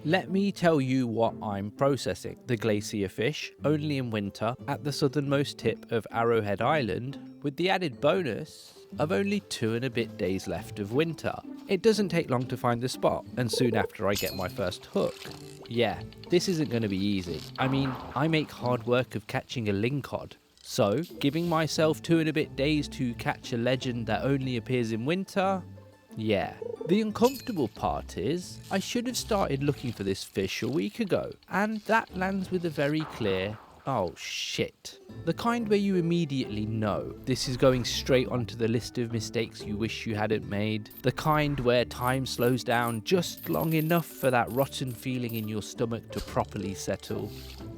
Let me tell you what I'm processing. The Glacierfish, only in winter, at the southernmost tip of Arrowhead Island, with the added bonus of only 2 and a bit days left of winter. It doesn't take long to find the spot, and soon after I get my first hook. Yeah, this isn't going to be easy. I mean, I make hard work of catching a lingcod. So, giving myself 2 and a bit days to catch a legend that only appears in winter? Yeah. The uncomfortable part is, I should have started looking for this fish a week ago, and that lands with a very clear, oh shit. The kind where you immediately know this is going straight onto the list of mistakes you wish you hadn't made. The kind where time slows down just long enough for that rotten feeling in your stomach to properly settle.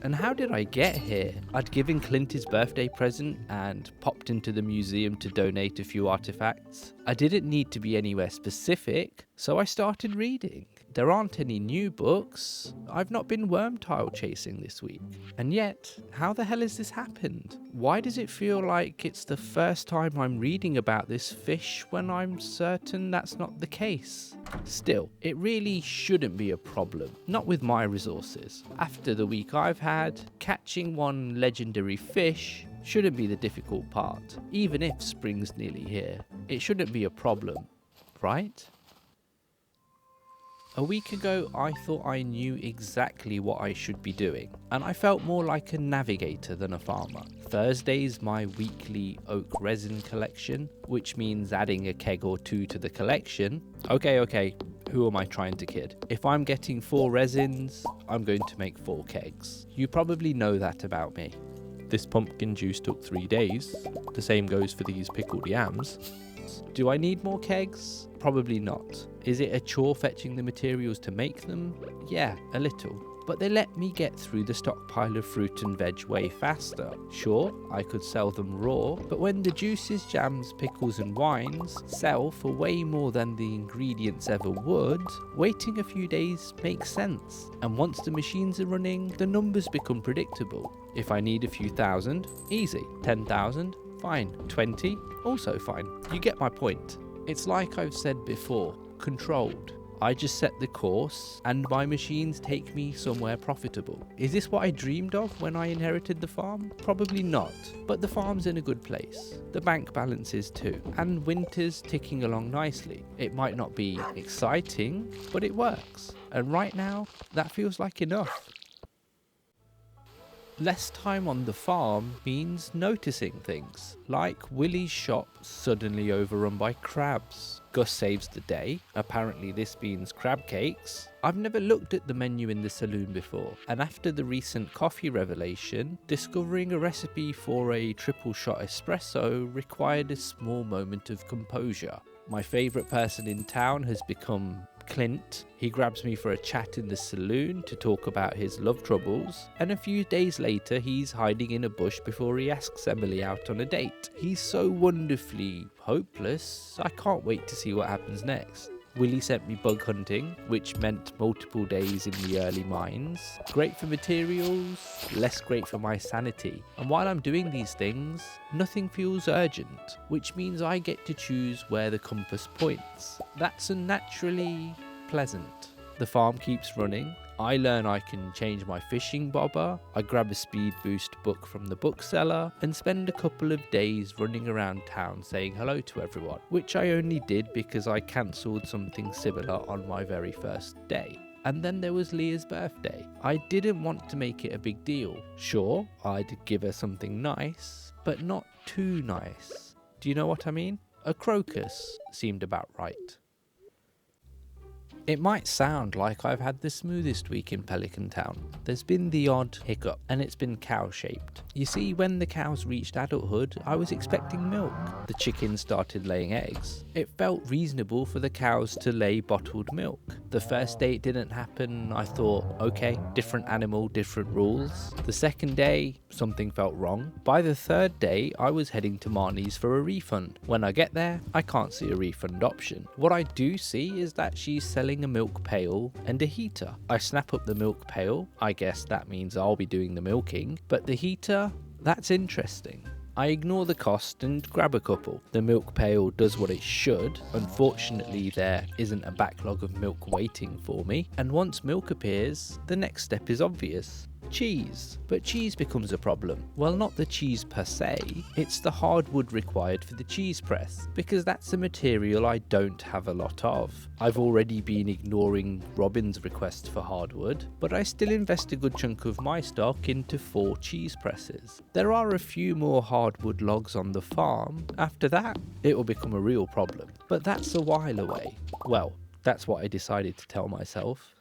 And how did I get here? I'd given Clint his birthday present and popped into the museum to donate a few artifacts. I didn't need to be anywhere specific, so I started reading. There aren't any new books. I've not been worm tile chasing this week. And yet, how the hell has this happened? Why does it feel like it's the first time I'm reading about this fish when I'm certain that's not the case? Still, it really shouldn't be a problem. Not with my resources. After the week I've had, catching one legendary fish shouldn't be the difficult part. Even if spring's nearly here, it shouldn't be a problem, right? A week ago, I thought I knew exactly what I should be doing, and I felt more like a navigator than a farmer. Thursday's my weekly oak resin collection, which means adding a keg or 2 to the collection. Okay, who am I trying to kid? If I'm getting 4 resins, I'm going to make 4 kegs. You probably know that about me. This pumpkin juice took 3 days. The same goes for these pickled yams. Do I need more kegs? Probably not. Is it a chore fetching the materials to make them? Yeah, a little. But they let me get through the stockpile of fruit and veg way faster. Sure, I could sell them raw, but when the juices, jams, pickles and wines sell for way more than the ingredients ever would, waiting a few days makes sense. And once the machines are running, the numbers become predictable. If I need a few thousand, easy. 10,000, fine. 20, also fine. You get my point. It's like I've said before, controlled. I just set the course and my machines take me somewhere profitable. Is this what I dreamed of when I inherited the farm? Probably not, but the farm's in a good place. The bank balance is too, and winter's ticking along nicely. It might not be exciting, but it works. And right now, that feels like enough. Less time on the farm means noticing things, like Willie's shop suddenly overrun by crabs. Gus saves the day, apparently this means crab cakes. I've never looked at the menu in the saloon before, and after the recent coffee revelation, discovering a recipe for a triple shot espresso required a small moment of composure. My favourite person in town has become Clint. He grabs me for a chat in the saloon to talk about his love troubles, and a few days later he's hiding in a bush before he asks Emily out on a date. He's so wonderfully hopeless, I can't wait to see what happens next. Willie sent me bug hunting, which meant multiple days in the early mines. Great for materials, less great for my sanity. And while I'm doing these things, nothing feels urgent, which means I get to choose where the compass points. That's unnaturally pleasant. The farm keeps running. I learn I can change my fishing bobber, I grab a speed boost book from the bookseller, and spend a couple of days running around town saying hello to everyone, which I only did because I cancelled something similar on my very first day. And then there was Leah's birthday. I didn't want to make it a big deal. Sure, I'd give her something nice, but not too nice. Do you know what I mean? A crocus seemed about right. It might sound like I've had the smoothest week in Pelican Town. There's been the odd hiccup, and it's been cow-shaped. You see, when the cows reached adulthood, I was expecting milk. The chickens started laying eggs. It felt reasonable for the cows to lay bottled milk. The first day it didn't happen, I thought, okay, different animal, different rules. The second day, something felt wrong. By the third day, I was heading to Marnie's for a refund. When I get there, I can't see a refund option. What I do see is that she's selling a milk pail and a heater. I snap up the milk pail. I guess that means I'll be doing the milking, but the heater, that's interesting. I ignore the cost and grab a couple. The milk pail does what it should. Unfortunately, there isn't a backlog of milk waiting for me. And once milk appears, the next step is obvious. Cheese. But cheese becomes a problem. Well, not the cheese per se, it's the hardwood required for the cheese press, because that's a material I don't have a lot of. I've already been ignoring Robin's request for hardwood, but I still invest a good chunk of my stock into 4 cheese presses. There are a few more hardwood logs on the farm. After that, it will become a real problem. But that's a while away. Well, that's what I decided to tell myself.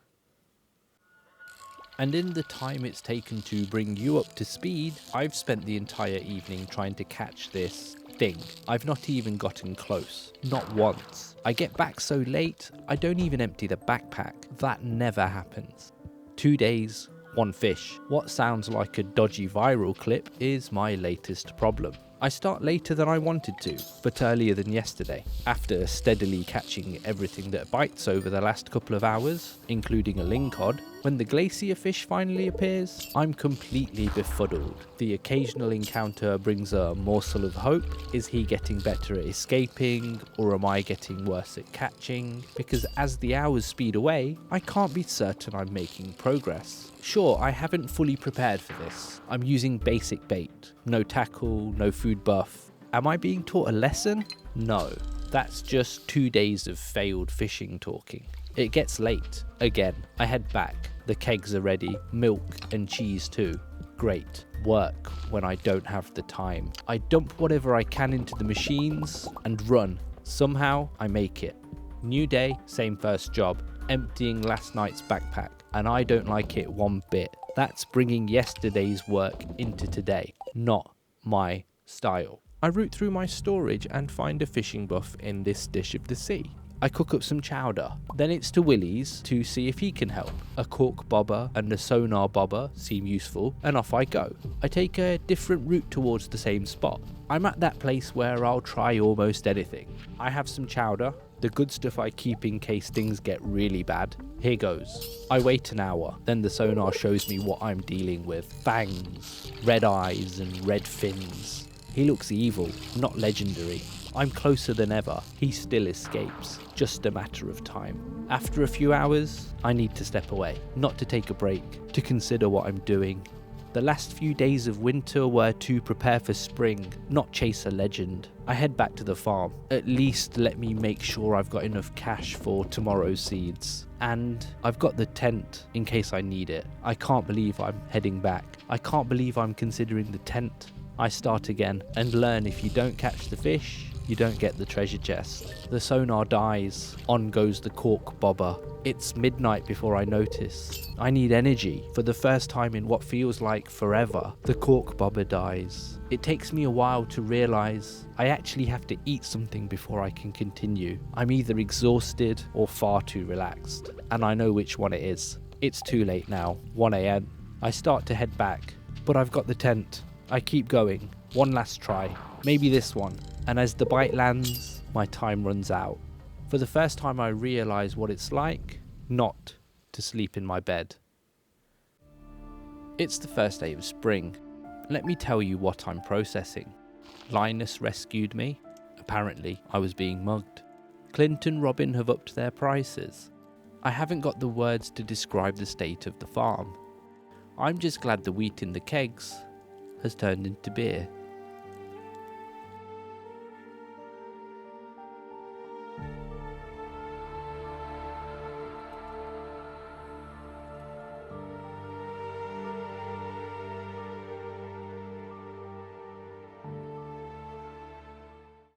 And in the time it's taken to bring you up to speed, I've spent the entire evening trying to catch this thing. I've not even gotten close. Not once. I get back so late, I don't even empty the backpack. That never happens. 2 days, 1 fish. What sounds like a dodgy viral clip is my latest problem. I start later than I wanted to, but earlier than yesterday. After steadily catching everything that bites over the last couple of hours, including a lingcod, when the glacierfish finally appears, I'm completely befuddled. The occasional encounter brings a morsel of hope. Is he getting better at escaping, or am I getting worse at catching? Because as the hours speed away, I can't be certain I'm making progress. Sure, I haven't fully prepared for this. I'm using basic bait. No tackle, no food buff. Am I being taught a lesson? No. That's just 2 days of failed fishing talking. It gets late. Again, I head back. The kegs are ready. Milk and cheese too. Great. Work when I don't have the time. I dump whatever I can into the machines and run. Somehow, I make it. New day, same first job. Emptying last night's backpack. And I don't like it one bit. That's bringing yesterday's work into today. Not my style. I root through my storage and find a fishing buff in this dish of the sea. I cook up some chowder. Then it's to Willie's to see if he can help. A cork bobber and a sonar bobber seem useful, and off I go. I take a different route towards the same spot. I'm at that place where I'll try almost anything. I have some chowder, the good stuff I keep in case things get really bad. Here goes. I wait an hour, then the sonar shows me what I'm dealing with. Fangs, red eyes and red fins. He looks evil, not legendary. I'm closer than ever. He still escapes. Just a matter of time. After a few hours, I need to step away. Not to take a break, to consider what I'm doing. The last few days of winter were to prepare for spring, not chase a legend. I head back to the farm. At least let me make sure I've got enough cash for tomorrow's seeds. And I've got the tent in case I need it. I can't believe I'm heading back. I can't believe I'm considering the tent. I start again and learn if you don't catch the fish, you don't get the treasure chest. The sonar dies. On goes the cork bobber. It's midnight before I notice. I need energy. For the first time in what feels like forever, the cork bobber dies. It takes me a while to realise I actually have to eat something before I can continue. I'm either exhausted or far too relaxed, and I know which one it is. It's too late now, 1 AM. I start to head back, but I've got the tent. I keep going. One last try. Maybe this one. And as the bite lands, my time runs out. For the first time I realise what it's like not to sleep in my bed. It's the first day of spring. Let me tell you what I'm processing. Linus rescued me. Apparently, I was being mugged. Clint and Robin have upped their prices. I haven't got the words to describe the state of the farm. I'm just glad the wheat in the kegs has turned into beer.